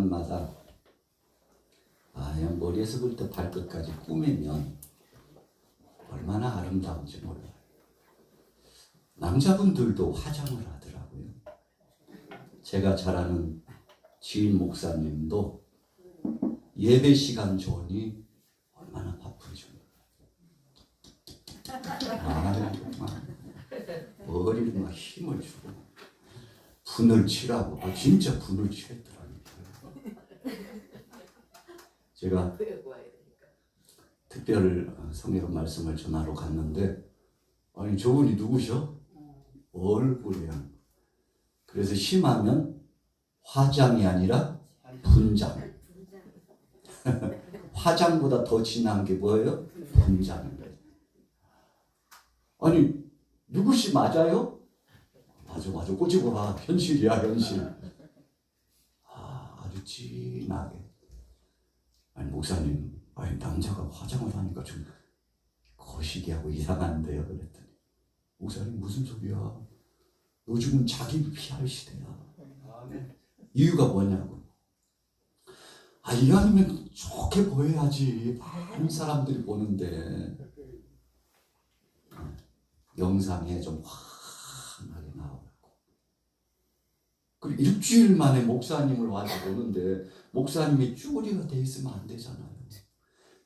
사람마다 그냥 머리에서부터 발끝까지 꾸미면 얼마나 아름다운지 몰라요. 남자분들도 화장을 하더라고요. 제가 잘 아는 지인 목사님도 예배 시간 좋으니 얼마나 바쁜지 몰라요. 정말 머리를 막 힘을 주고 분을 치라고. 진짜 분을 치겠더라고요. 제가 특별 성경 말씀을 전하러 갔는데 아니 저분이 누구셔? 얼굴이야. 그래서 심하면 화장이 아니라 분장. 화장보다 더 진한 게 뭐예요? 분장인데. 아니 누구시 맞아요? 맞아 꼬집어 봐. 현실이야 현실. 아주 진하게. 아니 목사님, 아니 남자가 화장을 하니까 좀 거시기하고 이상한데요. 그랬더니 목사님 무슨 소리야? 요즘은 자기 피할 시대야. 이유가 뭐냐고. 이왕이면 좋게 보여야지. 많은 사람들이 보는데 영상에 좀 환하게 나오고. 그리고 일주일 만에 목사님을 와서 보는데 목사님이 쭈그리가 돼 있으면 안 되잖아요.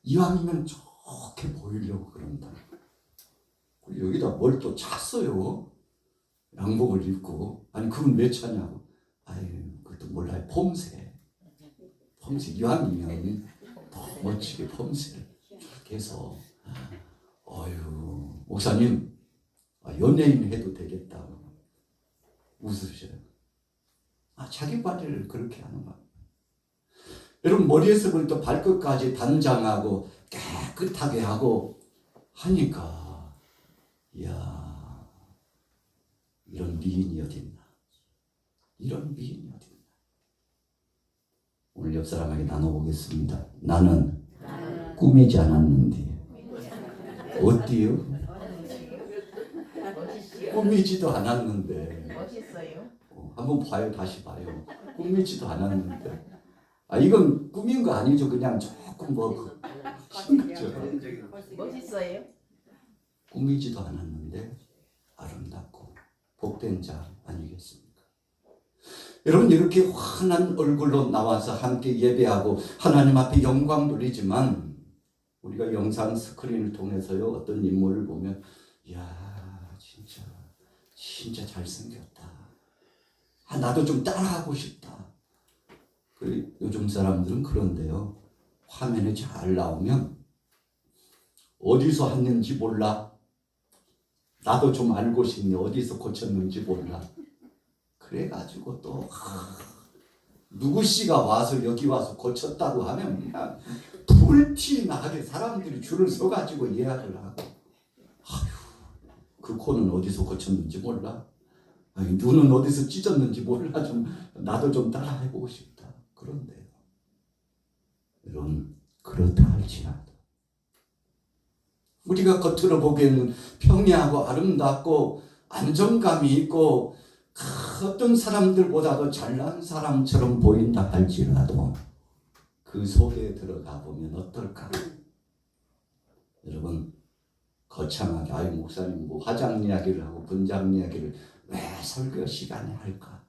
이왕이면 좋게 보이려고 그런다. 그리고 여기다 뭘 또 찼어요. 양복을 입고. 아니 그건 왜 차냐고. 그것도 몰라요. 폼새 이왕이면 더 멋지게 폼새를 이렇게 해서 목사님 연예인 해도 되겠다. 웃으셔요. 자기 관리를 그렇게 하는 거야. 여러분 머리에서부터 발끝까지 단장하고 깨끗하게 하고 하니까 이야 이런 미인이 어딨나. 이런 미인이 어딨나. 오늘 옆 사람에게 나눠보겠습니다. 나는 꾸미지 않았는데. 어때요? 꾸미지도 않았는데. 한번 봐요. 다시 봐요. 꾸미지도 않았는데. 이건 꾸민 거 아니죠. 그냥 조금 하신 거죠. 멋있어요? 꾸미지도 않았는데 아름답고 복된 자 아니겠습니까? 여러분 이렇게 환한 얼굴로 나와서 함께 예배하고 하나님 앞에 영광 돌리지만 우리가 영상 스크린을 통해서요 어떤 인물을 보면 이야 진짜 잘생겼다. 나도 좀 따라하고 싶다. 그리고 요즘 사람들은 그런데요. 화면에 잘 나오면 어디서 했는지 몰라. 나도 좀 알고 싶네. 어디서 고쳤는지 몰라. 그래가지고 또 누구씨가 와서 여기 와서 고쳤다고 하면 그냥 불티 나게 사람들이 줄을 서가지고 예약을 하고 그 코는 어디서 고쳤는지 몰라. 눈은 어디서 찢었는지 몰라. 나도 좀 따라 해보고 싶다. 그런데요. 여러분 그렇다 할지라도 우리가 겉으로 보기에는 평이하고 아름답고 안정감이 있고 어떤 사람들보다도 잘난 사람처럼 보인다 할지라도 그 속에 들어가 보면 어떨까? 여러분 거창하게 목사님 화장 이야기를 하고 분장 이야기를 왜 설교 시간에 할까?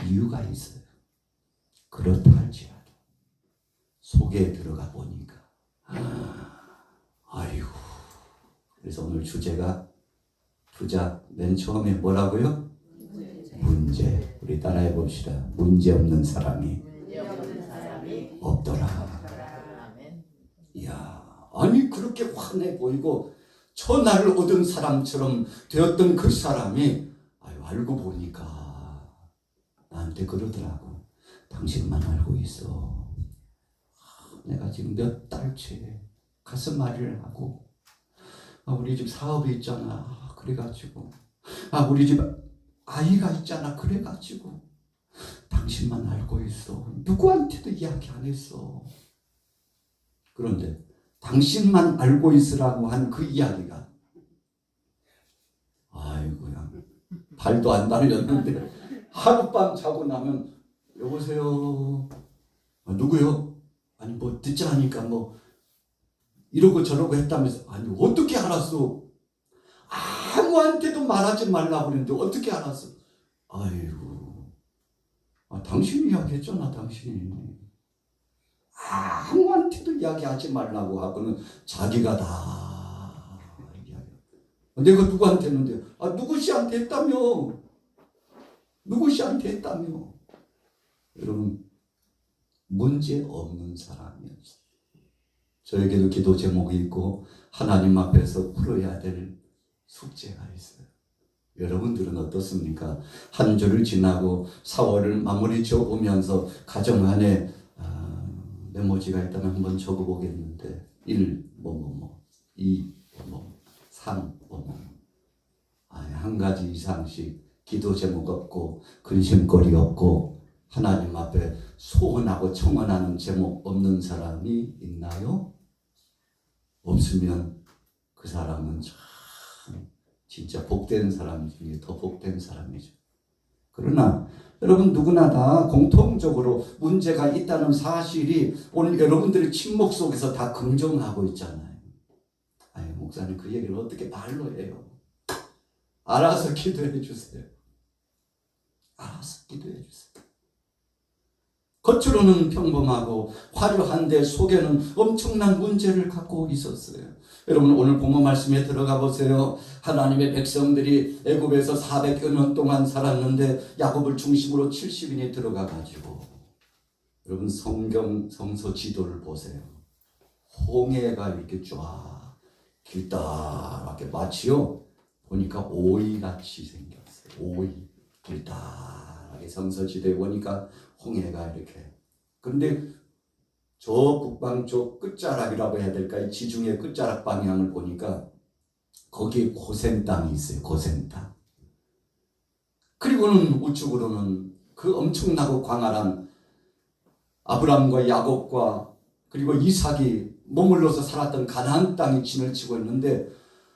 이유가 있어요. 그렇다 할지라도 속에 들어가 보니까 그래서 오늘 주제가 주작 맨 처음에 뭐라고요? 문제. 우리 따라해 봅시다. 문제 없는 사람이 없더라. 이야, 그렇게 환해 보이고 천하를 얻은 사람처럼 되었던 그 사람이 알고 보니까 나한테 그러더라고. 당신만 알고 있어. 내가 지금 몇 달째 가슴앓이를 하고 우리 집 사업이 있잖아. 그래가지고 우리 집 아이가 있잖아. 그래가지고 당신만 알고 있어. 누구한테도 이야기 안 했어. 그런데 당신만 알고 있으라고 한 그 이야기가 아이고야 발도 안 달렸는데 하룻밤 자고 나면 여보세요. 누구요? 아니 뭐 듣자 하니까 뭐 이러고 저러고 했다면서. 아니 어떻게 알았어? 아무한테도 말하지 말라고 그랬는데 어떻게 알았어? 아이고, 당신이 이야기했잖아. 당신이 아무한테도 이야기하지 말라고 하고는 자기가 다 이야기해. 내가 누구한테 했는데? 누구 씨한테 했다며. 누구 씨한테 했다며. 여러분, 문제 없는 사람이었어요. 저에게도 기도 제목이 있고 하나님 앞에서 풀어야 될 숙제가 있어요. 여러분들은 어떻습니까? 한 주를 지나고 4월을 마무리 지어보면서 가정 안에 메모지가 있다면 한번 적어보겠는데 1, 2, 3, 한 가지 이상씩 기도 제목 없고 근심거리 없고 하나님 앞에 소원하고 청원하는 제목 없는 사람이 있나요? 없으면 그 사람은 참 진짜 복된 사람 중에 더 복된 사람이죠. 그러나 여러분 누구나 다 공통적으로 문제가 있다는 사실이 오늘 여러분들의 침묵 속에서 다 긍정하고 있잖아요. 아니 목사님 그 얘기를 어떻게 말로 해요? 알아서 기도해 주세요. 알아서 기도해 주세요. 겉으로는 평범하고 화려한데 속에는 엄청난 문제를 갖고 있었어요. 여러분 오늘 본문 말씀에 들어가 보세요. 하나님의 백성들이 애굽에서 400여 년 동안 살았는데 야곱을 중심으로 70인이 들어가 가지고 여러분 성서 지도를 보세요. 홍해가 이렇게 쫙 길다랗게 마치요. 보니까 오이같이 생겼어요. 오이 길다랗게 성서 지도에 보니까 홍해가 이렇게. 그런데 저 북방쪽 끝자락이라고 해야 될까? 이 지중해 끝자락 방향을 보니까 거기에 고센 땅이 있어요. 고센 땅. 그리고는 우측으로는 그 엄청나고 광활한 아브람과 야곱과 그리고 이삭이 머물러서 살았던 가나안 땅이 진을 치고 있는데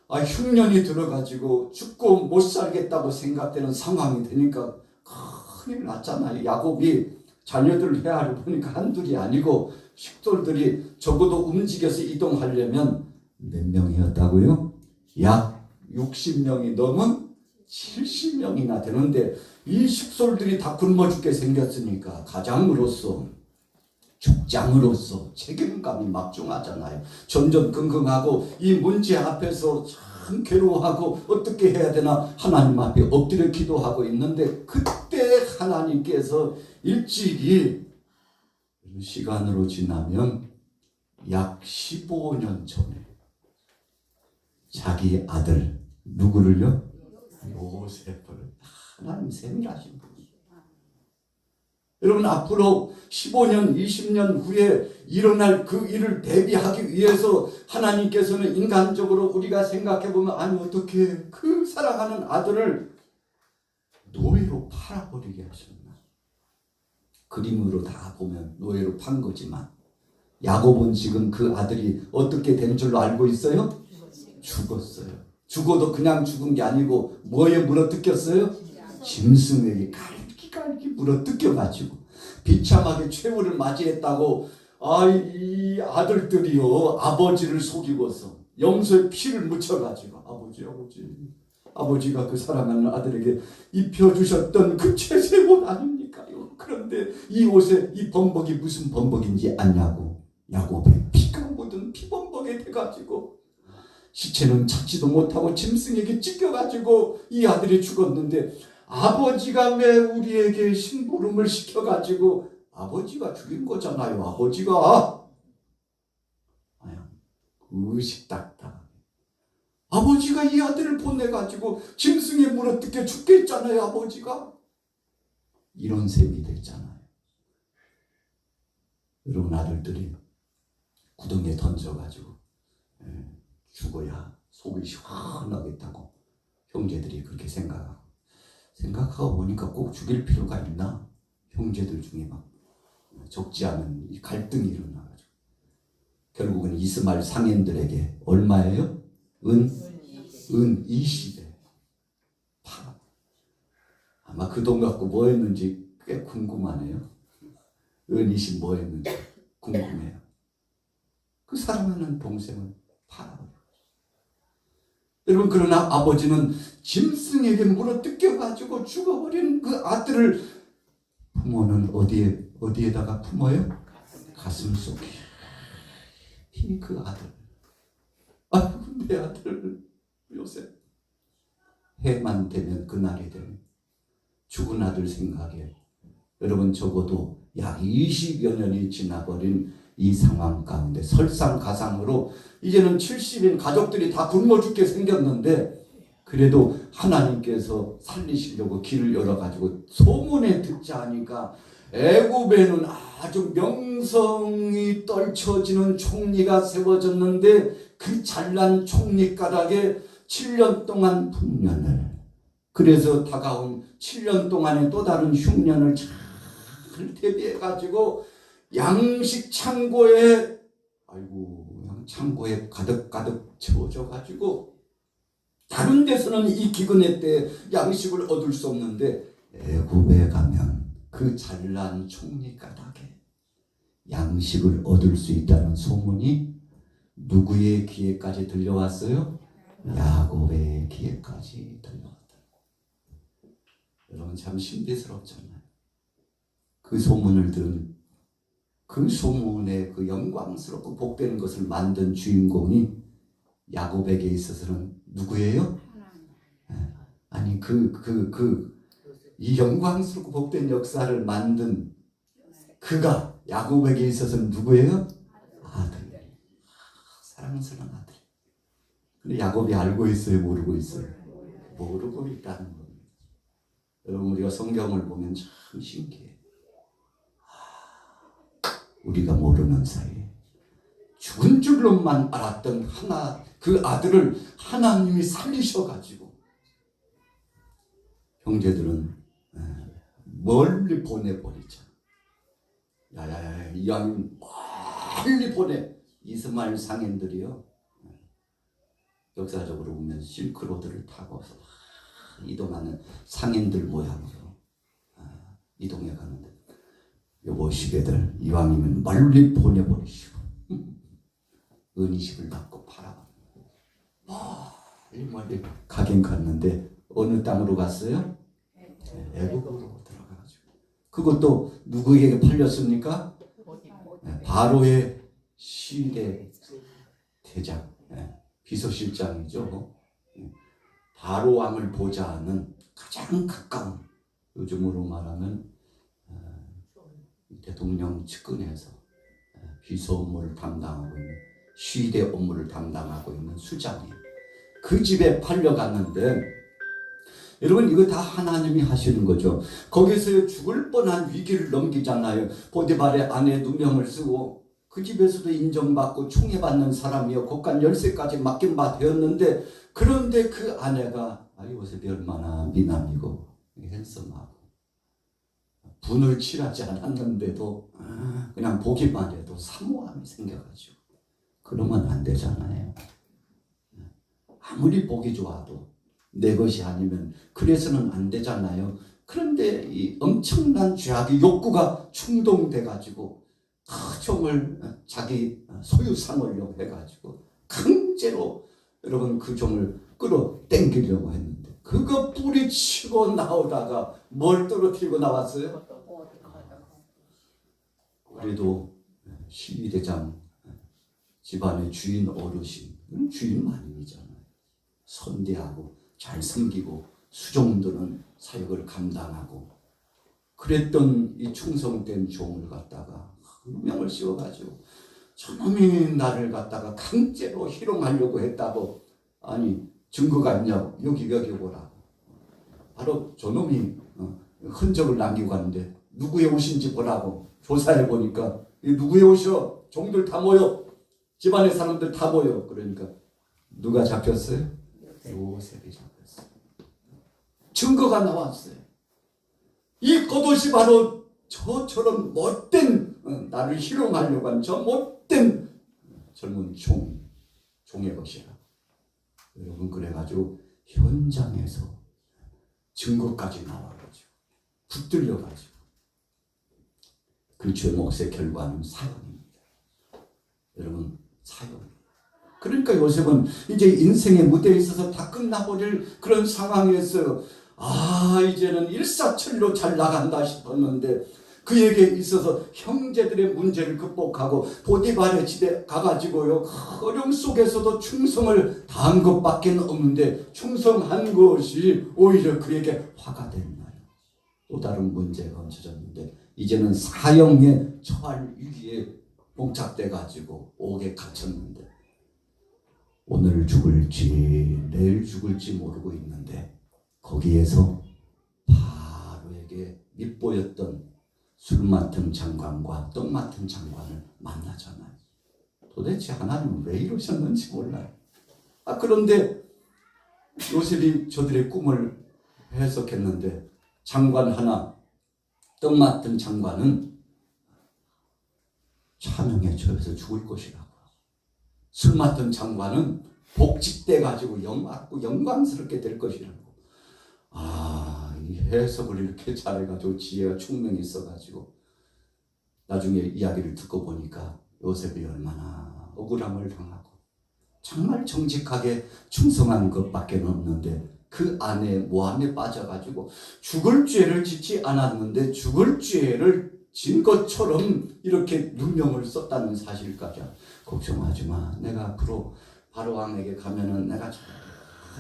흉년이 들어가지고 죽고 못 살겠다고 생각되는 상황이 되니까 큰일 났잖아요. 야곱이 자녀들을 헤아려 보니까 한둘이 아니고 식돌들이 적어도 움직여서 이동하려면 몇 명이었다고요? 약 60명이 넘은 70명이나 되는데 이 식솔들이 다 굶어 죽게 생겼으니까 가장으로서 족장으로서 책임감이 막중하잖아요. 전전긍긍하고 이 문제 앞에서 참 괴로워하고 어떻게 해야 되나 하나님 앞에 엎드려 기도하고 있는데 그때 하나님께서 일찍이 시간으로 지나면 약 15년 전에 자기 아들 누구를요? 요셉을. 하나님 세밀하신 분이에요. 여러분 앞으로 15년 20년 후에 일어날 그 일을 대비하기 위해서 하나님께서는 인간적으로 우리가 생각해보면 아니 어떻게 그 사랑하는 아들을 노예로 팔아버리게 하셨나. 그림으로 다 보면 노예로 판 거지만 야곱은 지금 그 아들이 어떻게 된 줄로 알고 있어요? 죽었어요. 죽어도 그냥 죽은 게 아니고 뭐에 물어뜯겼어요? 짐승에게 갈기 물어뜯겨가지고 비참하게 최후를 맞이했다고 이 아들들이요 아버지를 속이고서 염소에 피를 묻혀가지고 아버지가 그 사랑하는 아들에게 입혀주셨던 그 채색 옷 아닙니까요? 그런데 이 옷에 이 범벅이 무슨 범벅인지 아냐고 야곱의 피가 묻은 피범벅이 돼가지고 시체는 찾지도 못하고 짐승에게 찢겨가지고 이 아들이 죽었는데 아버지가 왜 우리에게 심부름을 시켜가지고 아버지가 죽인 거잖아요. 아버지가 의식닥다. 아버지가 이 아들을 보내가지고 짐승에 물어뜯겨 죽겠잖아요. 아버지가 이런 셈이 됐잖아요. 여러분 아들들이 구덩이에 던져가지고 죽어야 속이 시원하겠다고 형제들이 그렇게 생각하고 보니까 꼭 죽일 필요가 있나? 형제들 중에 막 적지 않은 이 갈등이 일어나가지고 결국은 이스마엘 상인들에게 얼마예요? 은 20에 팔아. 아마 그 돈 갖고 뭐 했는지 꽤 궁금하네요. 은희씨 뭐 했는지 궁금해요. 그 사랑하는 동생을 팔아버려. 여러분, 그러나 아버지는 짐승에게 물어뜯겨가지고 죽어버린 그 아들을 부모는 어디에다가 품어요? 가슴 속에. 그 아들. 아이고, 내 아들 요새 해만 되면, 그날이 되면 죽은 아들 생각에 여러분 적어도 약 20여 년이 지나버린 이 상황 가운데 설상가상으로 이제는 70인 가족들이 다 굶어 죽게 생겼는데 그래도 하나님께서 살리시려고 길을 열어가지고 소문에 듣자 하니까 애굽에는 아주 명성이 떨쳐지는 총리가 세워졌는데 그 잘난 총리 가락에 7년 동안 풍년을, 그래서 다가온 7년 동안의 또 다른 흉년을 잘 대비해가지고 양식 창고에, 창고에 가득 채워져가지고 다른 데서는 이 기근의 때 양식을 얻을 수 없는데 애굽에 가면 그 잘난 총리 가닥에 양식을 얻을 수 있다는 소문이 누구의 귀에까지 들려왔어요? 야곱의 귀에까지 들려왔다. 여러분, 참 신비스럽잖아요. 그 소문을 들은, 그 소문에 그 영광스럽고 복되는 것을 만든 주인공이 야곱에게 있어서는 누구예요? 아니, 이 영광스럽고 복된 역사를 만든 그가 야곱에게 있어서는 누구예요? 아들. 사랑스러운 아들. 근데 야곱이 알고 있어요? 모르고 있어요? 모르고 있다는 겁니다. 여러분, 우리가 성경을 보면 참 신기해요. 우리가 모르는 사이에 죽은 줄로만 알았던 그 아들을 하나님이 살리셔가지고 형제들은 멀리 보내버리자. 야야야, 이왕이면 멀리 보내. 이스마엘 상인들이요, 역사적으로 보면 실크로드를 타고서 이동하는 상인들 모양으로 이동해 가는데, 여보시게들 이왕이면 멀리 보내버리시고 은희식을 받고 멀리 가긴 갔는데 어느 땅으로 갔어요? 애굽으로 들어가가지고, 그것도 누구에게 팔렸습니까? 바로의 시대 대장, 비서실장이죠. 바로 왕을 보좌하는 가장 가까운, 요즘으로 말하면 대통령 측근에서 비서 업무를 담당하고 있는, 시대 업무를 담당하고 있는 수장이에요. 그 집에 팔려갔는데, 여러분, 이거 다 하나님이 하시는 거죠. 거기서 죽을 뻔한 위기를 넘기잖아요. 보디발의 아내 누명을 쓰고 그 집에서도 인정받고 총애받는 사람이요, 곡간 열쇠까지 맡긴 바 되었는데, 그런데 그 아내가 요셉이 얼마나 미남이고 핸섬하고 분을 칠하지 않았는데도 그냥 보기만 해도 사모함이 생겨가지고, 그러면 안 되잖아요. 아무리 보기 좋아도 내 것이 아니면 그래서는 안 되잖아요. 그런데 이 엄청난 죄악의 욕구가 충동돼가지고 그 종을 자기 소유 삼으려고 해가지고 강제로, 여러분, 그 종을 끌어당기려고 했는데 그거 뿌리치고 나오다가 뭘 떨어뜨리고 나왔어요? 그래도 시위대장 집안의 주인 어르신, 주인 마님이잖아요. 선대하고 잘 섬기고 수종들은 사역을 감당하고 그랬던 이 충성된 종을 갖다가 누명을 씌워가지고 저놈이 나를 갖다가 강제로 희롱하려고 했다고. 아니, 증거가 있냐고. 여기 보라고. 바로 저놈이 흔적을 남기고 갔는데 누구의 옷인지 보라고. 조사해 보니까 누구의 옷이요? 종들 다 모여, 집안의 사람들 다 모여. 그러니까 누가 잡혔어요? 요셉이 잡혔어요. 증거가 나왔어요. 이 겉옷이 바로 저처럼 못된, 나를 희롱하려고 하는 저 못된 젊은 종의 것이라. 여러분, 그래가지고 현장에서 증거까지 나와가지고 붙들려가지고 그 죄 몫의 결과는 사형입니다. 여러분, 사형. 그러니까 요셉은 이제 인생의 무대에 있어서 다 끝나버릴 그런 상황에서 이제는 일사천리로 잘 나간다 싶었는데 그에게 있어서 형제들의 문제를 극복하고 보디발의 집에 가가지고요 어려움 속에서도 충성을 다한 것밖에 없는데 충성한 것이 오히려 그에게 화가 됐나요? 또 다른 문제가 얹혀졌는데 이제는 사형에 처할 위기에 봉착돼 가지고 옥에 갇혔는데 오늘 죽을지 내일 죽을지 모르고 있는데 거기에서 바로에게 밉보였던 술 맡은 장관과 떡 맡은 장관을 만나잖아요. 도대체 하나님은 왜 이러셨는지 몰라요. 그런데 요셉이 저들의 꿈을 해석했는데 장관 하나, 떡 맡은 장관은 차명에 처해서 죽을 것이라고. 술 맡은 장관은 복직돼 가지고 영광스럽게 될 것이라고. 이 해석을 이렇게 잘해가지고 지혜가 충명히 있어가지고 나중에 이야기를 듣고 보니까 요셉이 얼마나 억울함을 당하고 정말 정직하게 충성한 것밖에 없는데 그 안에 모함에 빠져가지고 죽을 죄를 짓지 않았는데 죽을 죄를 진 것처럼 이렇게 누명을 썼다는 사실까지. 걱정하지 마. 내가 앞으로 바로왕에게 가면은 내가 잘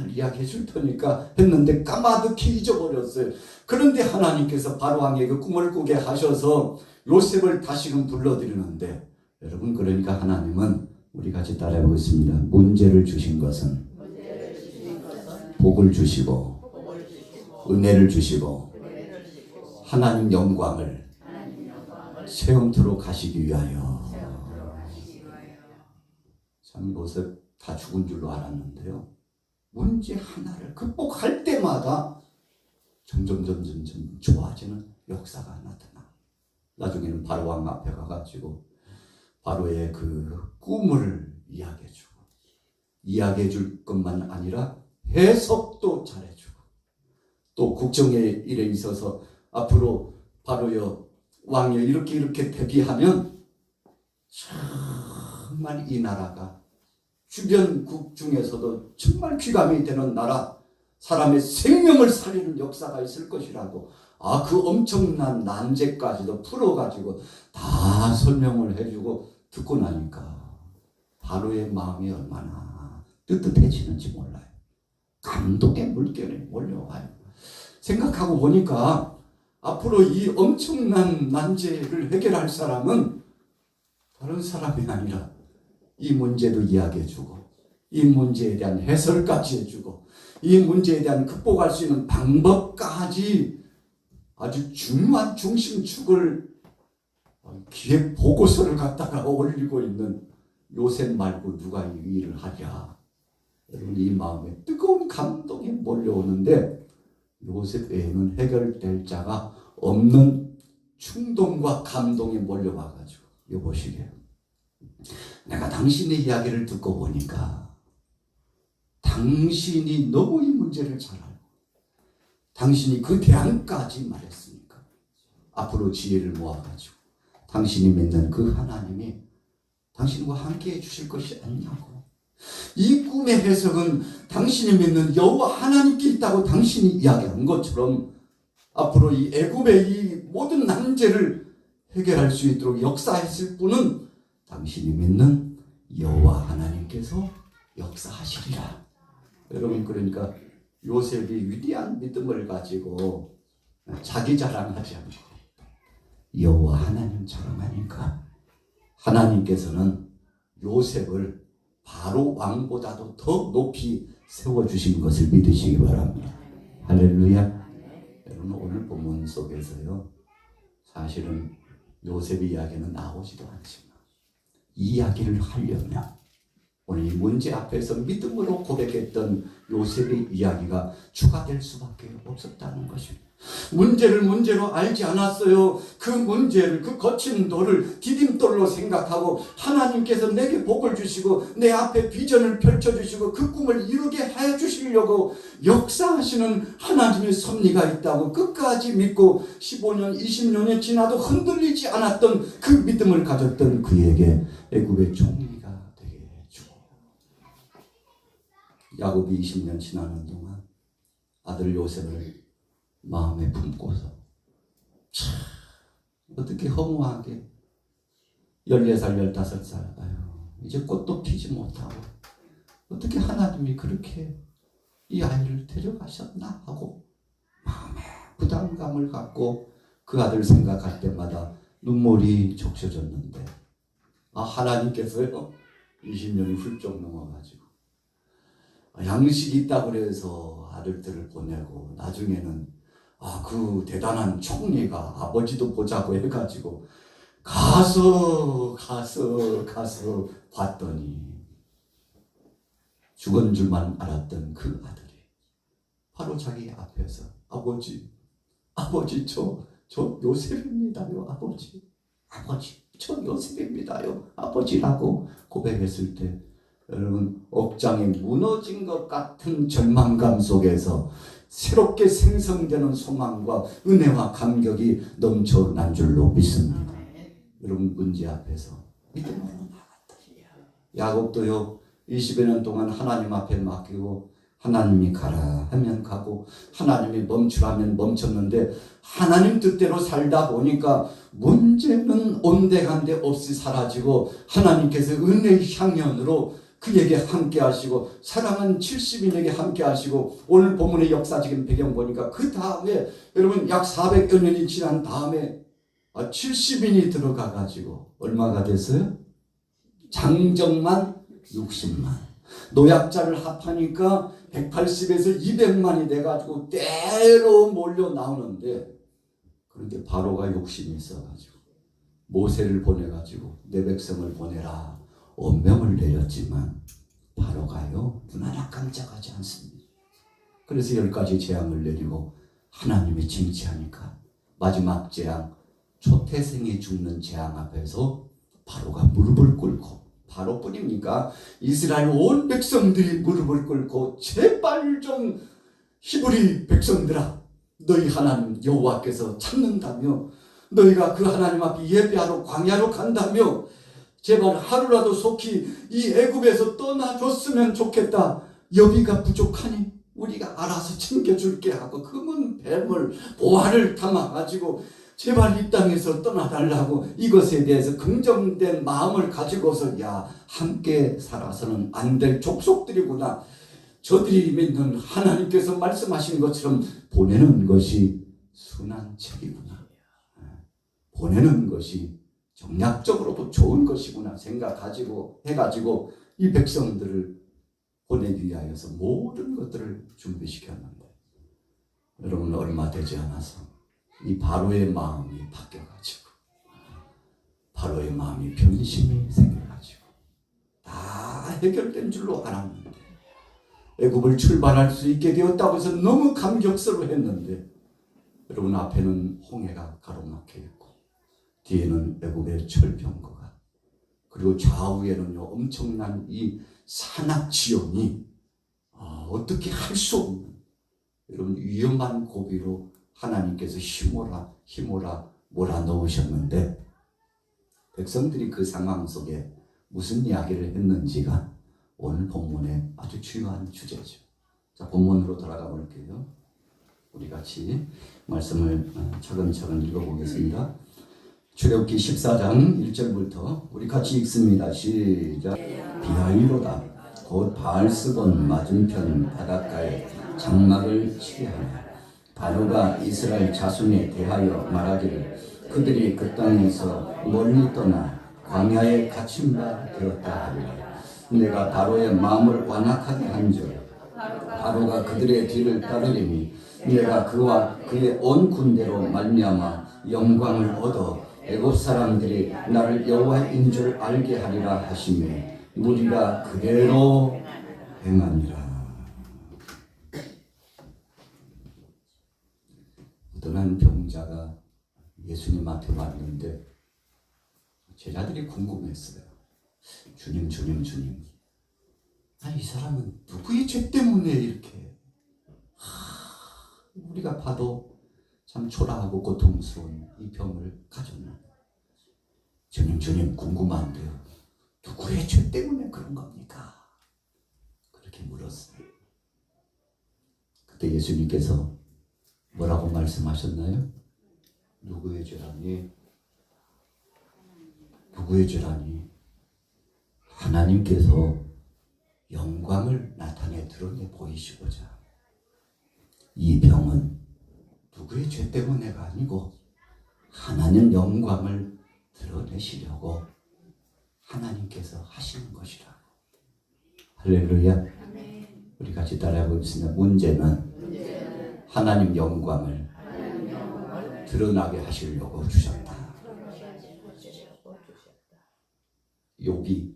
이야기해 줄 테니까 했는데 까마득히 잊어버렸어요. 그런데 하나님께서 바로왕에게 꿈을 꾸게 하셔서 요셉을 다시금 불러들이는데 여러분, 그러니까 하나님은 우리 같이 따라해 보겠습니다. 문제를 주신 것은 복을 주시고 은혜를 주시고 하나님 영광을 세움토록 가시기 위하여. 참 요셉 다 죽은 줄로 알았는데요. 문제 하나를 극복할 때마다 점점 좋아지는 역사가 나타나. 나중에는 바로왕 앞에 가가지고 바로의 그 꿈을 이야기해 줄 것만 아니라 해석도 잘해주고 또 국정의 일에 있어서 앞으로 바로여 왕여 이렇게 대비하면 정말 이 나라가 주변국 중에서도 정말 귀감이 되는 나라, 사람의 생명을 살리는 역사가 있을 것이라고 그 엄청난 난제까지도 풀어가지고 다 설명을 해주고 듣고 나니까 바로의 마음이 얼마나 뜨뜻해지는지 몰라요. 감동의 물결이 몰려와요. 생각하고 보니까 앞으로 이 엄청난 난제를 해결할 사람은 다른 사람이 아니라 이 문제도 이야기해주고 이 문제에 대한 해설까지 해주고 이 문제에 대한 극복할 수 있는 방법까지 아주 중요한 중심축을 기획 보고서를 갖다가 올리고 있는 요셉 말고 누가 이 일을 하랴. 여러분, 이 마음에 뜨거운 감동이 몰려오는데 요셉 외에는 해결될 자가 없는 충동과 감동이 몰려와가지고 여보시게요. 내가 당신의 이야기를 듣고 보니까 당신이 너무 이 문제를 잘 알고 당신이 그 대안까지 말했으니까 앞으로 지혜를 모아가지고 당신이 믿는 그 하나님이 당신과 함께 해주실 것이 아니냐고. 이 꿈의 해석은 당신이 믿는 여호와 하나님께 있다고 당신이 이야기한 것처럼 앞으로 이 애굽의 이 모든 난제를 해결할 수 있도록 역사했을 분은 당신이 믿는 여호와 하나님께서 역사하시리라. 여러분, 그러니까 요셉이 위대한 믿음을 가지고 자기 자랑하지 않고 여호와 하나님처럼 하니까 하나님께서는 요셉을 바로 왕보다도 더 높이 세워주신 것을 믿으시기 바랍니다. 할렐루야. 여러분, 오늘 본문 속에서요 사실은 요셉의 이야기는 나오지도 않지만 이 이야기를 하려면 오늘 이 문제 앞에서 믿음으로 고백했던 요셉의 이야기가 추가될 수밖에 없었다는 것입니다. 문제를 문제로 알지 않았어요. 그 문제를, 그 거친 돌을 디딤돌로 생각하고 하나님께서 내게 복을 주시고 내 앞에 비전을 펼쳐주시고 그 꿈을 이루게 해주시려고 역사하시는 하나님의 섭리가 있다고 끝까지 믿고 15년, 20년이 지나도 흔들리지 않았던 그 믿음을 가졌던 그에게 애굽의 총리가 되게 해주고, 야곱이 20년 지나는 동안 아들 요셉을 마음에 품고서 참 어떻게 허무하게 14살 15살 이제 꽃도 피지 못하고 어떻게 하나님이 그렇게 이 아이를 데려가셨나 하고 마음에 부담감을 갖고 그 아들 생각할 때마다 눈물이 적셔졌는데, 하나님께서요 20년이 훌쩍 넘어가지고 양식이 있다고 그래서 아들들을 보내고 나중에는 그 대단한 총리가 아버지도 보자고 해가지고 가서 봤더니 죽은 줄만 알았던 그 아들이 바로 자기 앞에서 아버지 저 요셉입니다요 아버지 저 요셉입니다요 아버지라고 고백했을 때, 여러분 억장이 무너진 것 같은 절망감 속에서 새롭게 생성되는 소망과 은혜와 감격이 넘쳐난 줄로 믿습니다. 여러분 문제 앞에서 믿음으로 나갔다. 야곱도요 20여 년 동안 하나님 앞에 맡기고 하나님이 가라 하면 가고 하나님이 멈추라면 멈췄는데 하나님 뜻대로 살다 보니까 문제는 온데간데 없이 사라지고 하나님께서 은혜의 향연으로 그에게 함께 하시고 사랑은 70인에게 함께 하시고, 오늘 본문의 역사적인 배경 보니까 그 다음에 여러분 약 400여 년이 지난 다음에 70인이 들어가 가지고 얼마가 됐어요? 장정만 60만. 노약자를 합하니까 180에서 200만이 돼 가지고 때로 몰려 나오는데, 그런데 바로가 욕심이 있어 가지고 모세를 보내 가지고 내 백성을 보내라 엄명을 내렸지만 바로가요 눈 하나 깜짝하지 않습니다. 그래서 10가지 재앙을 내리고 하나님이 징치하니까 마지막 재앙, 초태생이 죽는 재앙 앞에서 바로가 무릎을 꿇고, 바로뿐입니까? 이스라엘 온 백성들이 무릎을 꿇고 제발 좀 히브리 백성들아, 너희 하나님 여호와께서 찾는다며, 너희가 그 하나님 앞에 예배하러 광야로 간다며 제발 하루라도 속히 이 애굽에서 떠나줬으면 좋겠다. 여비가 부족하니 우리가 알아서 챙겨줄게 하고 금은 뱀을 보화를 담아가지고 제발 이 땅에서 떠나달라고 이것에 대해서 긍정된 마음을 가지고서 함께 살아서는 안 될 족속들이구나, 저들이 믿는 하나님께서 말씀하신 것처럼 보내는 것이 순한 책이구나, 보내는 것이 정략적으로도 좋은 것이구나 해가지고 이 백성들을 보내기 위하여서 모든 것들을 준비시켰는데, 여러분 얼마 되지 않아서 이 바로의 마음이 바뀌어가지고 바로의 마음이 변심이 생겨가지고 다 해결된 줄로 알았는데, 애굽을 출발할 수 있게 되었다고 해서 너무 감격스러워했는데, 여러분 앞에는 홍해가 가로막혀 있고 뒤에는 애굽의 철병거가, 그리고 좌우에는요 엄청난 이 산악지형이 어떻게 할 수 없는 여러분 위험한 고비로 하나님께서 힘오라 몰아넣으셨는데, 백성들이 그 상황 속에 무슨 이야기를 했는지가 오늘 본문의 아주 중요한 주제죠. 자, 본문으로 돌아가 볼게요. 우리 같이 말씀을 차근차근 읽어보겠습니다. 출애굽기 14장 1절부터 우리 같이 읽습니다. 시작. 비하이로다 곧 바알스본 맞은편 바닷가에 장막을 치게 하라. 바로가 이스라엘 자손에 대하여 말하기를 그들이 그 땅에서 멀리 떠나 광야에 갇힌 바 되었다 하리라. 내가 바로의 마음을 완악하게 한즉 바로가 그들의 뒤를 따르리니 내가 그와 그의 온 군대로 말미암아 영광을 얻어 애굽 사람들이 나를 여호와인 줄 알게 하리라 하시매, 우리가 그대로 행하니라. 어떤 한 병자가 예수님 앞에 왔는데 제자들이 궁금했어요. 주님, 주님, 주님. 아니, 이 사람은 누구의 죄 때문에 이렇게 우리가 봐도 참 초라하고 고통스러운 이 병을 가졌나? 주님, 주님, 궁금한데요. 누구의 죄 때문에 그런 겁니까? 그렇게 물었어요. 그때 예수님께서 뭐라고 말씀하셨나요? 누구의 죄라니? 누구의 죄라니? 하나님께서 영광을 나타내 드러내 보이시고자 이 병은 누구의 죄 때문에가 아니고 하나님 영광을 드러내시려고 하나님께서 하시는 것이라고. 할렐루야. 우리 같이 따라해 보겠습니다. 문제는 하나님 영광을 드러나게 하시려고 주셨다. 욥이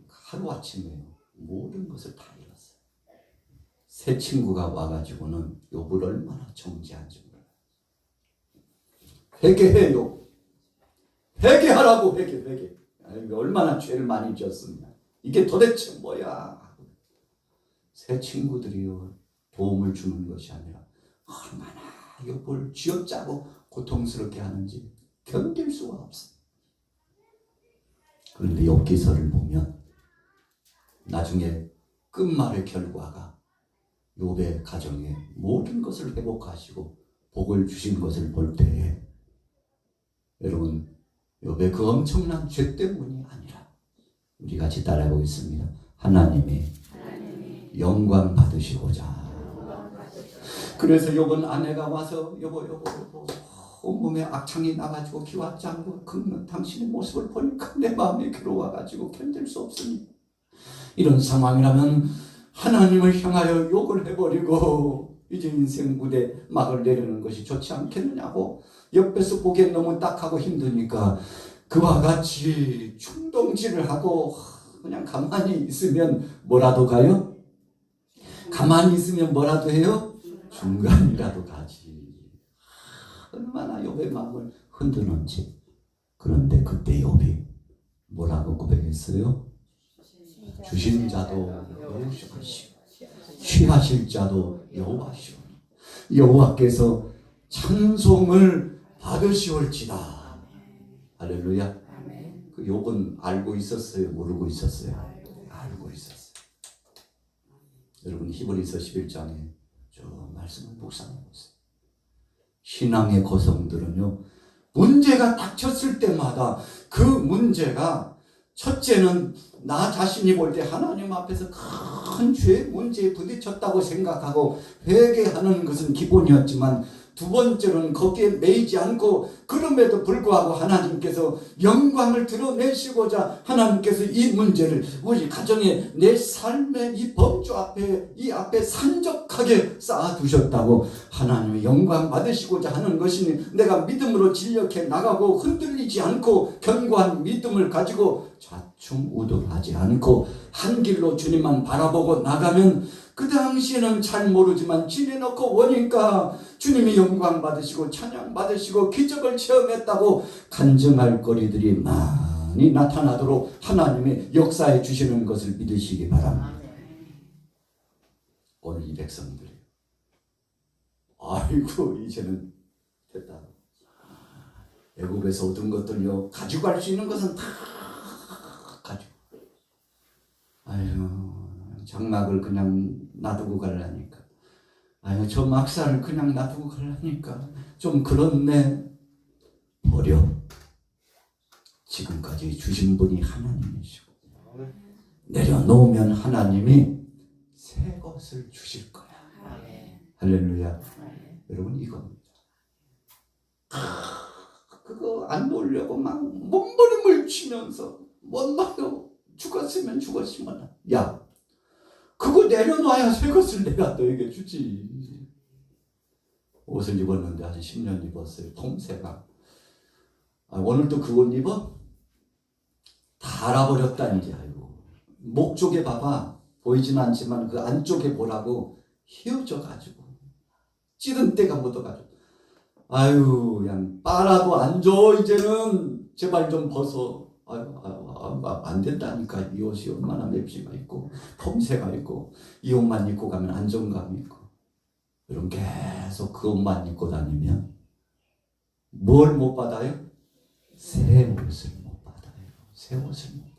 하루아침에 모든 것을 다 잃었어요. 새 친구가 와가지고는 욥을 얼마나 정죄한지 몰라요. 회개해요. 회개하라고. 회개. 얼마나 죄를 많이 지었습니다. 이게 도대체 뭐야? 새 친구들이요, 도움을 주는 것이 아니라 얼마나 욥을 쥐어짜고 고통스럽게 하는지 견딜 수가 없어요. 그런데 욥기서를 보면 나중에 끝말의 결과가 욥의 가정에 모든 것을 회복하시고 복을 주신 것을 볼 때에 여러분, 욥의 그 엄청난 죄 때문이 아니라 우리 같이 따라해 보겠습니다. 하나님이 영광 받으시고자. 그래서 욥은 아내가 와서 여보 온몸에 악창이 나가지고 기와지 않고 긁는 당신의 모습을 보니까 내 마음이 괴로워가지고 견딜 수 없으니 이런 상황이라면 하나님을 향하여 욕을 해버리고 이제 인생 무대 막을 내리는 것이 좋지 않겠느냐고. 옆에서 보기엔 너무 딱하고 힘드니까 그와 같이 충동질을 하고 그냥 가만히 있으면 뭐라도 가요? 가만히 있으면 뭐라도 해요? 중간이라도 가지. 얼마나 욥의 마음을 흔드는지. 그런데 그때 욥이 뭐라고 고백했어요? 주신 자도 여호와시오, 취하실 자도 여호와시오. 여호와께서 찬송을 받으시올지다. 할렐루야. 그 욥은 알고 있었어요? 모르고 있었어요? 알고 있었어요. 여러분, 히브리서 11장에 저 말씀을 묵상해 보세요. 신앙의 거성들은요, 문제가 닥쳤을 때마다 그 문제가 첫째는 나 자신이 볼 때 하나님 앞에서 큰 죄의 문제에 부딪혔다고 생각하고 회개하는 것은 기본이었지만 두 번째로는 거기에 매이지 않고 그럼에도 불구하고 하나님께서 영광을 드러내시고자 하나님께서 이 문제를 우리 가정에 내 삶의 이 범주 앞에 이 앞에 산적하게 쌓아두셨다고 하나님의 영광 받으시고자 하는 것이니 내가 믿음으로 진력해 나가고 흔들리지 않고 견고한 믿음을 가지고 좌충우돌하지 않고 한 길로 주님만 바라보고 나가면 그 당시에는 잘 모르지만 지내놓고 보니까 주님이 영광 받으시고 찬양 받으시고 기적을 체험했다고 간증할 거리들이 많이 나타나도록 하나님의 역사해 주시는 것을 믿으시기 바랍니다. 오늘 이 백성들이 아이고 이제는 됐다. 애국에서 얻은 것들요 가지고 갈 수 있는 것은 다 가지고 아유 장막을 그냥 놔두고 가려니까 아유 저 막사를 그냥 놔두고 가려니까 좀 그렇네. 버려. 지금까지 주신 분이 하나님이시고 내려놓으면 하나님이 새 것을 주실 거야. 할렐루야. 여러분 이겁니다. 그거 안 놓으려고 막 몸부림을 치면서 못 놔요. 죽었으면 죽었으면 야 그거 내려놔야 새 것을 내가 너에게 주지. 옷을 입었는데 한 10년 입었어요. 폼새가. 오늘도 그 옷 입어? 다 알아버렸다는 게. 아이고, 목 쪽에 봐봐. 보이진 않지만 그 안쪽에 뭐라고 휘어져가지고 찌든 때가 묻어가지고, 아유, 그냥 빨아도 안 줘. 이제는 제발 좀 벗어. 안 된다니까. 이 옷이 얼마나 맵시가 있고 폼새가 있고, 이 옷만 입고 가면 안정감이 있고. 여러분, 계속 그 옷만 입고 다니면 뭘 못 받아요? 새 옷을 못 받아요. 새 옷을 못 받아요.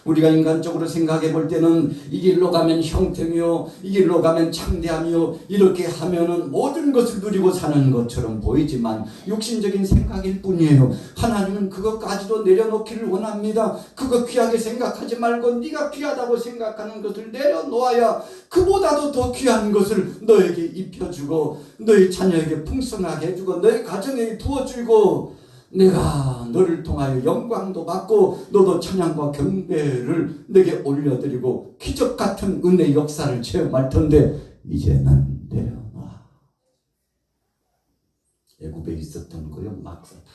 우리가 인간적으로 생각해 볼 때는 이 길로 가면 형통이요, 이 길로 가면 창대함이요, 이렇게 하면은 모든 것을 누리고 사는 것처럼 보이지만 육신적인 생각일 뿐이에요. 하나님은 그것까지도 내려놓기를 원합니다. 그거 귀하게 생각하지 말고 네가 귀하다고 생각하는 것을 내려놓아야 그보다도 더 귀한 것을 너에게 입혀주고, 너희 자녀에게 풍성하게 해주고, 너희 가정에 부어주고, 내가 너를 통하여 영광도 받고 너도 찬양과 경배를 내게 올려드리고 기적 같은 은혜 역사를 체험할 텐데, 이제는 내려놔. 애굽에 있었던 거요, 막상 다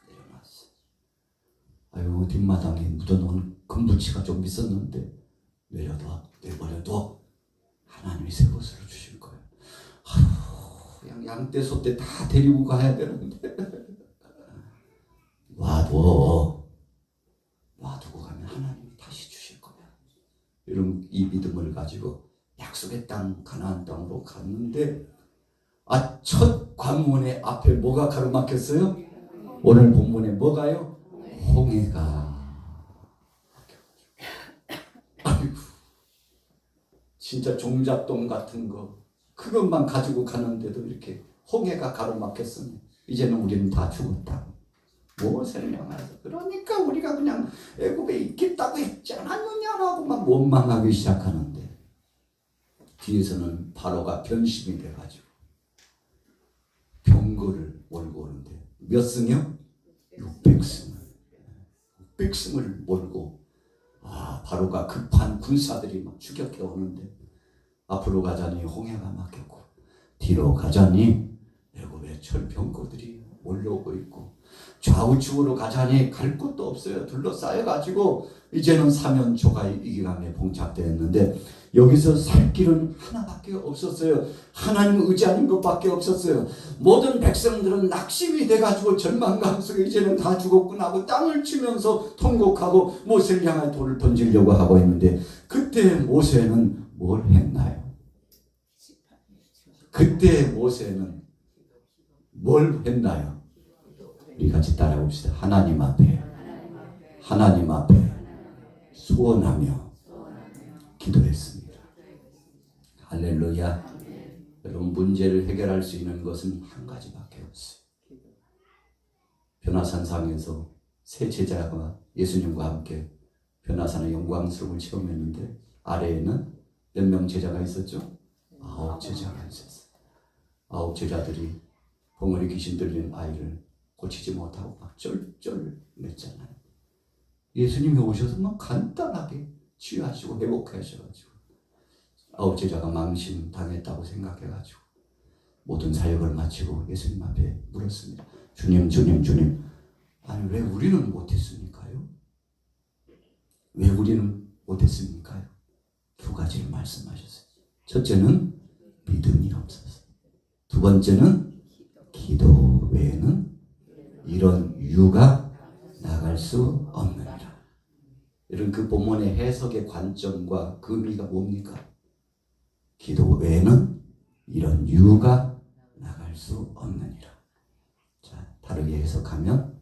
내려놨어. 아유, 뒷마당에 묻어놓은 금붙이가 좀 있었는데 내려둬, 내버려둬. 하나님이 새 것으로 주실 거예요. 아유, 그냥 양떼 소떼 다 데리고 가야 되는데 놔두고 가면 하나님이 다시 주실 거야. 여러분, 이 믿음을 가지고 약속의 땅 가나안 땅으로 갔는데, 첫 관문의 앞에 뭐가 가로막혔어요? 오늘 본문에 뭐가요? 홍해가. 아이고, 진짜 종잣돈 같은 거 그것만 가지고 가는데도 이렇게 홍해가 가로막혔으니 이제는 우리는 다 죽었다. 무엇을 명하서, 그러니까 우리가 그냥 애굽에 있겠다고 했지 않았느냐라고 막 원망하기 시작하는데, 뒤에서는 바로가 변심이 돼가지고 병거를 몰고 오는데, 몇 승이요? 600승을 600승을 몰고, 바로가 급한 군사들이 막 추격해 오는데, 앞으로 가자니 홍해가 막혔고 뒤로 가자니 애굽의 철병거들이 몰려오고 있고, 좌우측으로 가자니 갈 곳도 없어요. 둘러싸여가지고 이제는 사면초가 이기감에 봉착되었는데, 여기서 살 길은 하나밖에 없었어요. 하나님 의지하는 것밖에 없었어요. 모든 백성들은 낙심이 돼가지고 절망감 속에 이제는 다 죽었구나 하고 땅을 치면서 통곡하고 모세를 향해 돌을 던지려고 하고 있는데, 그때 모세는 뭘 했나요? 그때 모세는 뭘 했나요? 우리 같이 따라봅시다. 하나님 앞에 소원하며 기도했습니다. 할렐루야. 여러분, 문제를 해결할 수 있는 것은 한 가지밖에 없어요. 변화산상에서 세 제자가 예수님과 함께 변화산의 영광스러움을 체험했는데, 아래에는 몇 명 제자가 있었죠? 9 제자가 있었어요. 9 제자들이 벙어리 귀신 들린 아이를 고치지 못하고 막 쩔쩔 맸잖아요. 예수님이 오셔서 막 간단하게 치유하시고 회복하셔가지고 9 제자가 망신 당했다고 생각해가지고 모든 사역을 마치고 예수님 앞에 물었습니다. 주님, 아니 왜 우리는 못했습니까요? 왜 우리는 못했습니까요? 2 가지를 말씀하셨어요. 첫째는 믿음이 없어서, 두 번째는 기도 외에는 이런 유가 나갈 수 없느니라. 이런 그 본문의 해석의 관점과 그 의미가 뭡니까? 기도 외에는 이런 유가 나갈 수 없느니라. 자, 다르게 해석하면,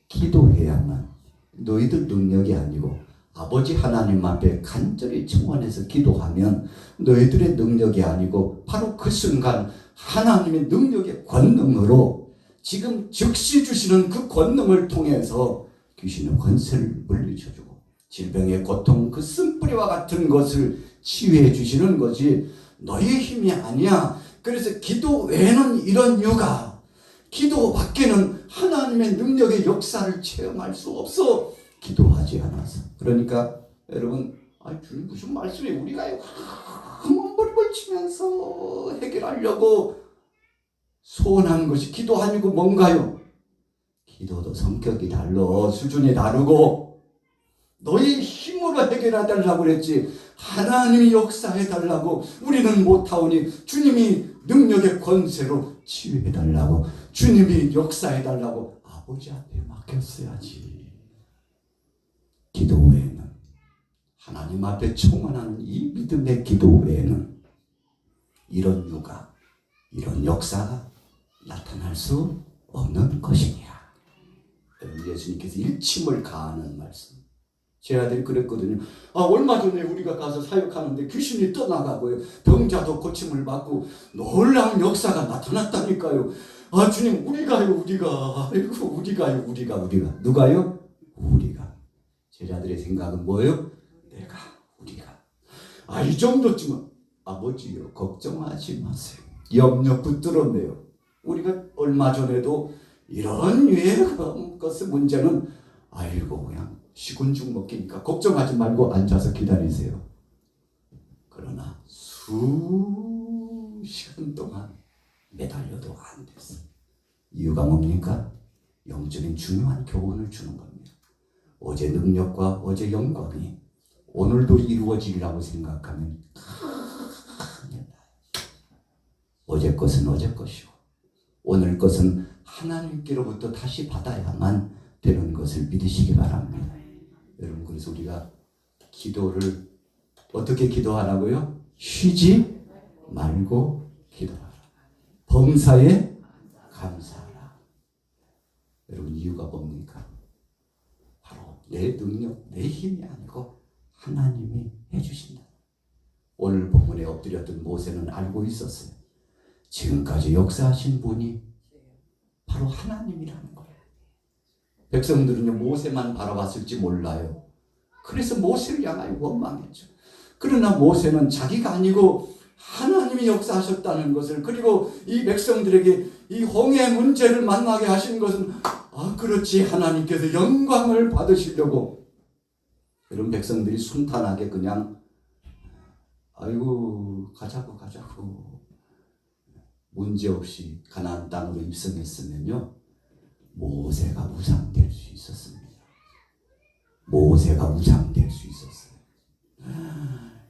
기도해야만, 너희들 능력이 아니고 아버지 하나님 앞에 간절히 청원해서 기도하면 너희들의 능력이 아니고 바로 그 순간 하나님의 능력의 권능으로, 지금 즉시 주시는 그 권능을 통해서 귀신의 권세를 물리쳐주고 질병의 고통, 그 쓴뿌리와 같은 것을 치유해 주시는 거지 너의 힘이 아니야. 그래서 기도 외에는 이런 유가, 기도 밖에는 하나님의 능력의 역사를 체험할 수 없어. 기도하지 않아서. 그러니까 여러분, 주님 무슨 말씀이, 우리가 머리를 치면서 해결하려고 소원한 것이 기도 아니고 뭔가요? 기도도 성격이 달라, 수준이 다르고 너희 힘으로 해결해달라고 그랬지 하나님이 역사해달라고 우리는 못하오니 주님이 능력의 권세로 치유해달라고 주님이 역사해달라고 아버지 앞에 맡겼어야지. 기도 외에는 하나님 앞에 청원하는 이 믿음의 기도 외에는 이런 유가 이런 역사가 나타날 수 없는 것이냐. 예수님께서 일침을 가하는 말씀. 제 아들이 그랬거든요. 얼마 전에 우리가 가서 사역하는데 귀신이 떠나가고요. 병자도 고침을 받고 놀라운 역사가 나타났다니까요. 주님 우리가요. 아이고 우리가. 누가요? 우리가. 제자들의 생각은 뭐예요? 우리가. 이 정도쯤은 아버지요 걱정하지 마세요. 염려 붙들었네요. 우리가 얼마 전에도 이런 유의 것의 문제는 그냥 식은 죽 먹기니까 걱정하지 말고 앉아서 기다리세요. 그러나 수시간 동안 매달려도 안 됐어요. 이유가 뭡니까? 영적인 중요한 교훈을 주는 겁니다. 어제 능력과 어제 영광이 오늘도 이루어지리라고 생각하면 큰일 나요. 어제 것은 어제 것이고 오늘 것은 하나님께로부터 다시 받아야만 되는 것을 믿으시기 바랍니다. 여러분 그래서 우리가 기도를 어떻게 기도하라고요? 쉬지 말고 기도하라. 범사에 감사하라. 여러분 이유가 뭡니까? 바로 내 능력, 내 힘이 아니고 하나님이 해주신다. 오늘 본문에 엎드렸던 모세는 알고 있었어요. 지금까지 역사하신 분이 바로 하나님이라는 거예요. 백성들은요 모세만 바라봤을지 몰라요. 그래서 모세를 향하여 원망했죠. 그러나 모세는 자기가 아니고 하나님이 역사하셨다는 것을, 그리고 이 백성들에게 이 홍해 문제를 만나게 하신 것은 그렇지 하나님께서 영광을 받으시려고. 그런 백성들이 순탄하게 그냥 가자고 문제없이 가나안 땅으로 입성했으면요 모세가 우상될 수 있었습니다.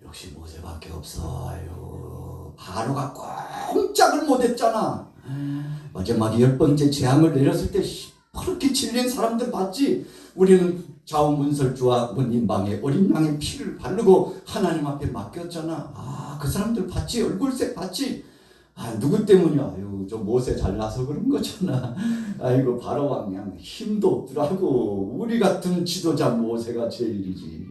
역시 모세밖에 없어요. 바로가 꼼짝을 못했잖아. 마지막 10번째 재앙을 내렸을 때 그렇게 질린 사람들 봤지. 우리는 자원문설주와 문인방에 어린 양의 피를 바르고 하나님 앞에 맡겼잖아. 그 사람들 봤지. 얼굴색 봤지. 누구 때문이야? 저 모세 잘나서 그런 거잖아. 바로 왕양 힘도 없더라고. 우리 같은 지도자 모세가 제일이지.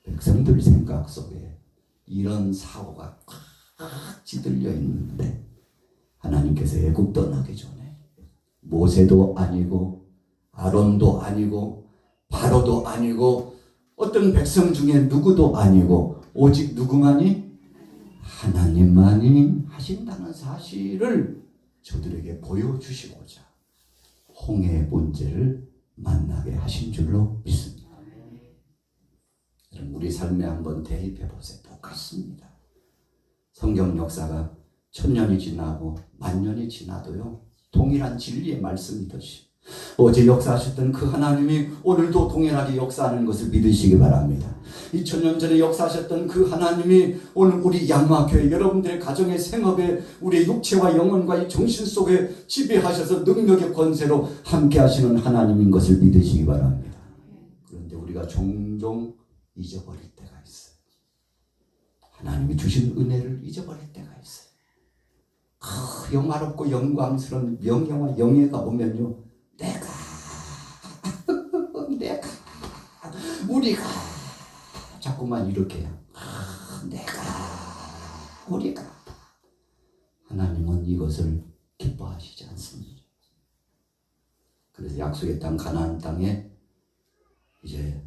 백성들 생각 속에 이런 사고가 꽉 찌들려 있는데 하나님께서 애굽 떠나기 전에 모세도 아니고 아론도 아니고 바로도 아니고 어떤 백성 중에 누구도 아니고 오직 누구만이? 하나님만이 하신다는 사실을 저들에게 보여주시고자 홍해의 문제를 만나게 하신 줄로 믿습니다. 우리 삶에 한번 대입해 보세요. 똑같습니다. 성경 역사가 1000년이 지나고 10,000년이 지나도요 동일한 진리의 말씀이듯이 어제 역사하셨던 그 하나님이 오늘도 동일하게 역사하는 것을 믿으시기 바랍니다. 2000년 전에 역사하셨던 그 하나님이 오늘 우리 양화교회 여러분들의 가정의 생업에 우리의 육체와 영혼과 이 정신 속에 지배하셔서 능력의 권세로 함께 하시는 하나님인 것을 믿으시기 바랍니다. 그런데 우리가 종종 잊어버릴 때가 있어요. 하나님이 주신 은혜를 잊어버릴 때가 있어요. 영화롭고 영광스러운 명예와 영예가 오면요 우리가 자꾸만 이렇게 해요. 우리가. 하나님은 이것을 기뻐하시지 않습니다. 그래서 약속의 땅 가나안 땅에 이제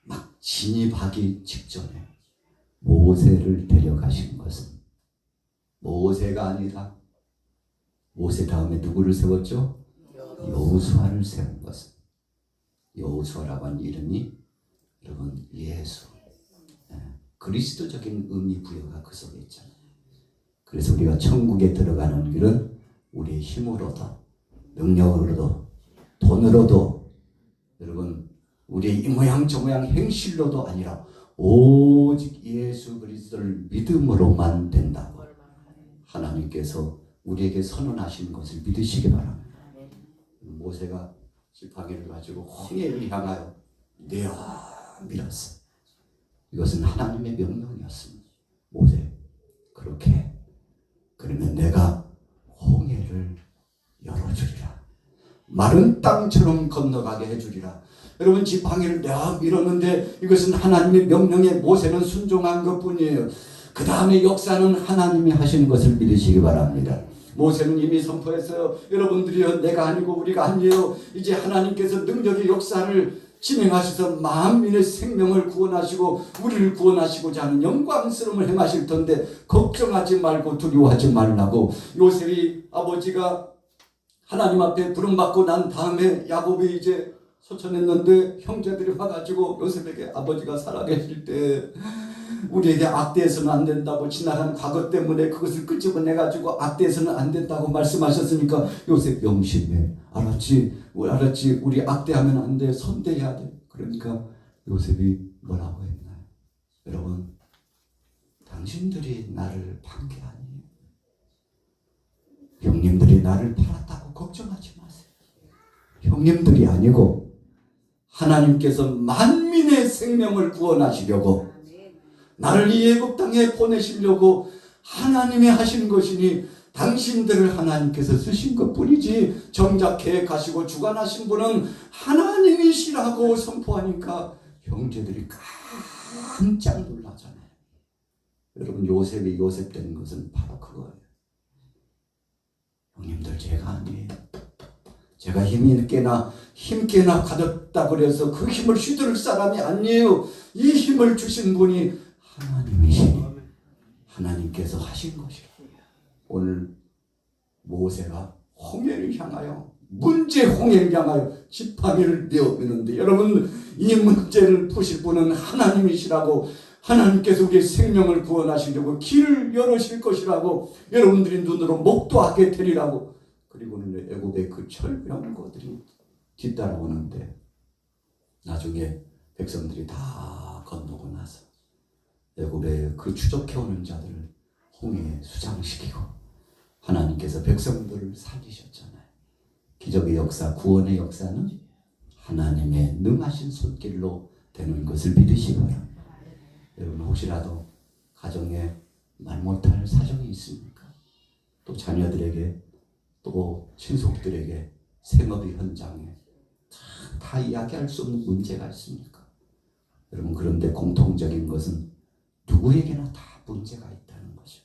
막 진입하기 직전에 모세를 데려가신 것은 모세가 아니라 모세 다음에 누구를 세웠죠? 여호수아를 세운 것은 여호수아라고 하는 이름이 여러분 예수, 그리스도적인 의미 부여가 그 속에 있잖아요. 그래서 우리가 천국에 들어가는 길은 우리의 힘으로도 능력으로도 돈으로도 여러분 우리의 이 모양 저 모양 행실로도 아니라 오직 예수 그리스도를 믿음으로만 된다고 하나님께서 우리에게 선언하시는 것을 믿으시기 바랍니다. 모세가 지팡이를 가지고 홍해를 향하여 내어 밀었어. 이것은 하나님의 명령이었습니다. 모세, 그렇게 그러면 내가 홍해를 열어주리라. 마른 땅처럼 건너가게 해주리라. 여러분, 지팡이를 내어 밀었는데 이것은 하나님의 명령에 모세는 순종한 것뿐이에요. 그 다음에 역사는 하나님이 하시는 것을 믿으시기 바랍니다. 모세는 이미 선포했어요. 여러분들이요, 내가 아니고 우리가 아니에요. 이제 하나님께서 능력의 역사를 진행하셔서 만민의 생명을 구원하시고 우리를 구원하시고자 하는 영광스러움을 행하실 텐데 걱정하지 말고 두려워하지 말라고. 요셉이 아버지가 하나님 앞에 부름받고 난 다음에 야곱이 이제 소천했는데 형제들이 와가지고 요셉에게 아버지가 살아계실 때 우리에게 악대해서는 안 된다고, 지나간 과거 때문에 그것을 끄집어내가지고 악대해서는 안 된다고 말씀하셨으니까 요셉 명심해. 알았지? 우리 악대하면 안 돼. 선대해야 돼. 그러니까 요셉이 뭐라고 했나요? 여러분, 당신들이 나를 판 게 아니에요. 형님들이 나를 팔았다고 걱정하지 마세요. 형님들이 아니고 하나님께서 만민의 생명을 구원하시려고 나를 이 애굽 땅에 보내시려고 하나님이 하신 것이니 당신들을 하나님께서 쓰신 것뿐이지 정작 계획하시고 주관하신 분은 하나님이시라고 선포하니까 형제들이 깜짝 놀라잖아요. 여러분, 요셉이 요셉 된 것은 바로 그거예요. 형님들, 제가 아니에요. 제가 힘 꽤나 가졌다 그래서 그 힘을 휘두를 사람이 아니에요. 이 힘을 주신 분이 하나님이시니 하나님께서 하신 것이라. 오늘 모세가 홍해를 향하여 홍해를 향하여 지팡이를 내어미는데, 여러분, 이 문제를 푸실 분은 하나님이시라고, 하나님께서 우리의 생명을 구원하시려고 길을 열으실 것이라고 여러분들이 눈으로 목도하게 되리라고. 그리고는 애굽의 그 철병거들이 뒤따라오는데 나중에 백성들이 다 건너고 나서 애굽의 그 추적해오는 자들을 홍해에 수장시키고 하나님께서 백성들을 살리셨잖아요. 기적의 역사, 구원의 역사는 하나님의 능하신 손길로 되는 것을 믿으시기 바랍니다. 여러분, 혹시라도 가정에 말 못할 사정이 있습니까? 또 자녀들에게, 또 친속들에게, 생업의 현장에 다 이야기할 수 없는 문제가 있습니까? 여러분, 그런데 공통적인 것은 누구에게나 다 문제가 있다는 거죠.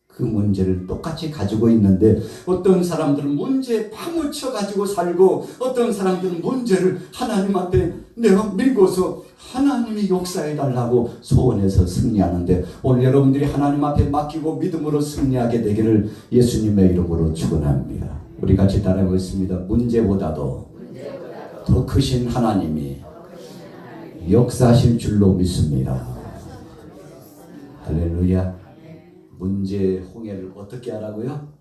그 문제를 똑같이 가지고 있는데 어떤 사람들은 문제에 파묻혀 가지고 살고 어떤 사람들은 문제를 하나님 앞에 내가 밀고서 하나님이 역사해 달라고 소원해서 승리하는데, 오늘 여러분들이 하나님 앞에 맡기고 믿음으로 승리하게 되기를 예수님의 이름으로 축원합니다. 우리 같이 따라하겠습니다. 문제보다도 더 크신 하나님이 역사하실 줄로 믿습니다. 할렐루야. 문제의 홍해를 어떻게 하라고요?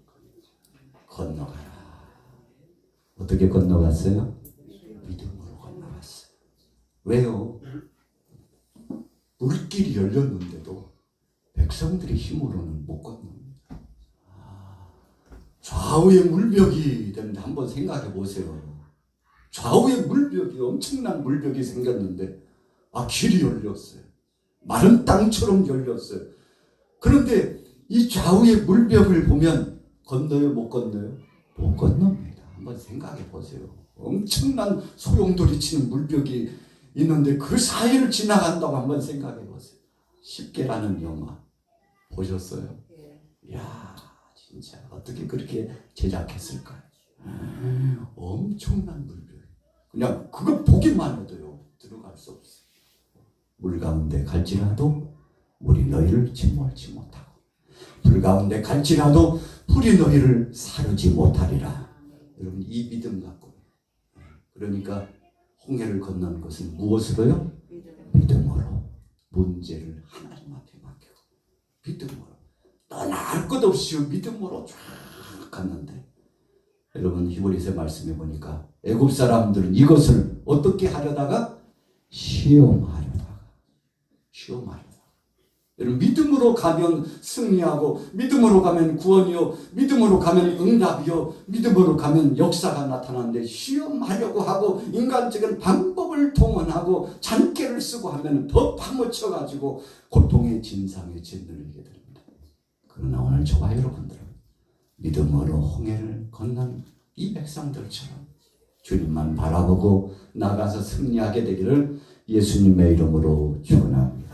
건너가라. 어떻게 건너갔어요? 믿음으로 건너갔어요. 왜요? 물길이 열렸는데도 백성들의 힘으로는 못 건너갑니다. 좌우의 물벽이 되는데 한번 생각해 보세요. 좌우의 물벽이, 엄청난 물벽이 생겼는데 길이 열렸어요. 마른 땅처럼 열렸어요. 그런데 이 좌우의 물벽을 보면 건너요, 못 건너요? 못 건넙니다. 한번 생각해 보세요. 엄청난 소용돌이치는 물벽이 있는데 그 사이를 지나간다고 한번 생각해 보세요. 십계라는 영화 보셨어요? 이야, 진짜 어떻게 그렇게 제작했을까요? 엄청난 물벽. 그냥 그거 보기만 해도요, 들어갈 수 없어요. 물 가운데 갈지라도 물이 너희를 침몰치 못하고 불 가운데 갈지라도 불이 너희를 사르지 못하리라. 여러분, 이 믿음 갖고, 그러니까 홍해를 건너는 것은 무엇으로요? 믿음으로. 문제를 하나님 앞에 맡기고 믿음으로, 너나 할 것 없이 믿음으로 쫙 갔는데, 여러분, 히브리서 말씀해 보니까 애굽 사람들은 이것을 어떻게 하려다가 시험하려다가. 여러분, 믿음으로 가면 승리하고, 믿음으로 가면 구원이요, 믿음으로 가면 응답이요, 믿음으로 가면 역사가 나타나는데, 시험하려고 하고 인간적인 방법을 동원하고 잔꾀를 쓰고 하면 더 파묻혀가지고 고통의 진상에 짓누르게 됩니다. 그러나 오늘 저와 여러분들은 믿음으로 홍해를 건넌 이 백성들처럼 주님만 바라보고 나가서 승리하게 되기를 예수님의 이름으로 축원합니다.